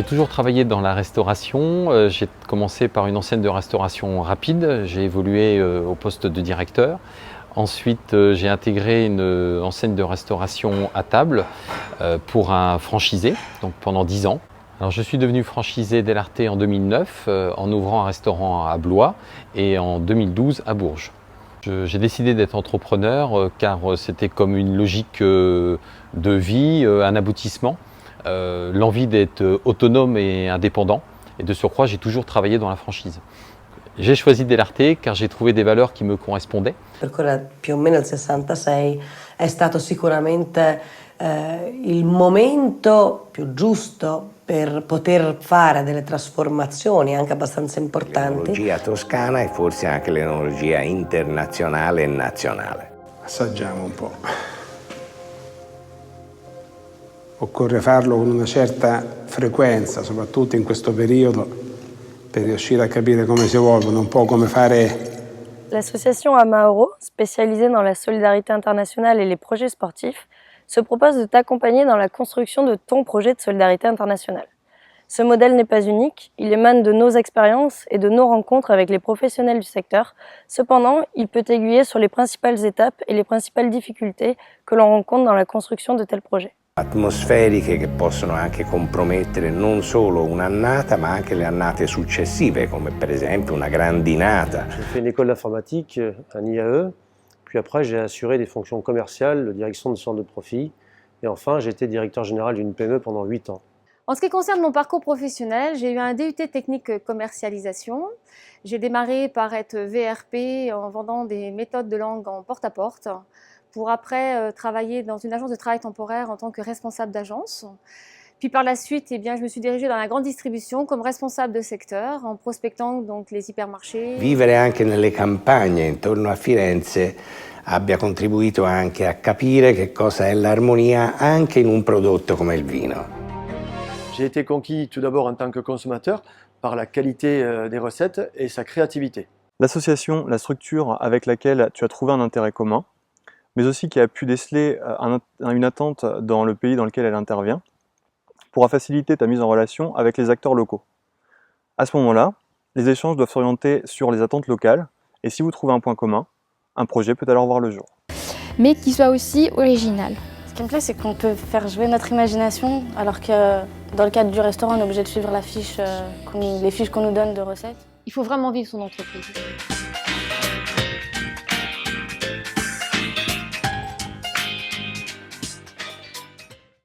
J'ai toujours travaillé dans la restauration. J'ai commencé par une enseigne de restauration rapide. J'ai évolué au poste de directeur. Ensuite, j'ai intégré une enseigne de restauration à table pour un franchisé, donc pendant 10 ans. Alors, je suis devenu franchisé d'El-Arte en 2009 en ouvrant un restaurant à Blois et en 2012 à Bourges. J'ai décidé d'être entrepreneur car c'était comme une logique de vie, un aboutissement. L'envie d'être autonome et indépendant. Et de surcroît, j'ai toujours travaillé dans la franchise. J'ai choisi Del-Arte car j'ai trouvé des valeurs qui me correspondaient. Percorrere più o meno il 66 è stato sicuramente il momento più giusto per poter fare delle trasformazioni anche abbastanza importanti. L'enologia toscana e forse anche l'enologia internazionale e nazionale. Assaggiamo un po'. Occorre farlo con una certa frequenza, soprattutto in questo periodo, per riuscire a capire come si evolvono, un po' come fare. L'association Amaoro, spécialisée dans la solidarité internationale et les projets sportifs, se propose de t'accompagner dans la construction de ton projet de solidarité internationale. Ce modèle n'est pas unique, il émane de nos expériences et de nos rencontres avec les professionnels du secteur. Cependant, il peut t'aiguiller sur les principales étapes et les principales difficultés que l'on rencontre dans la construction de tels projets. Atmosferiche che possono anche compromettere non solo un'annata ma anche le annate successive, come per esempio una grandinata. J'ai fait une école d'informatique, un IAE, puis après j'ai assuré des fonctions commerciales, de direction de centre de profit, et enfin j'ai été directeur général d'une PME pendant 8 ans. En ce qui concerne mon parcours professionnel, j'ai eu un DUT technique commercialisation. J'ai démarré par être VRP en vendant des méthodes de langue en porte-à-porte, pour après travailler dans une agence de travail temporaire en tant que responsable d'agence. Puis par la suite, je me suis dirigée dans la grande distribution comme responsable de secteur, en prospectant donc les hypermarchés. Vivere anche nelle campagne intorno a Firenze abbia contribuito anche a capire che cosa è l'armonia anche in un prodotto come il vino. J'ai été conquis tout d'abord en tant que consommateur par la qualité des recettes et sa créativité. L'association, la structure avec laquelle tu as trouvé un intérêt commun, mais aussi qui a pu déceler une attente dans le pays dans lequel elle intervient, pourra faciliter ta mise en relation avec les acteurs locaux. À ce moment-là, les échanges doivent s'orienter sur les attentes locales, et si vous trouvez un point commun, un projet peut alors voir le jour. Mais qui soit aussi original. Ce qui me plaît, c'est qu'on peut faire jouer notre imagination, alors que dans le cadre du restaurant, on est obligé de suivre les fiches qu'on nous donne de recettes. Il faut vraiment vivre son entreprise.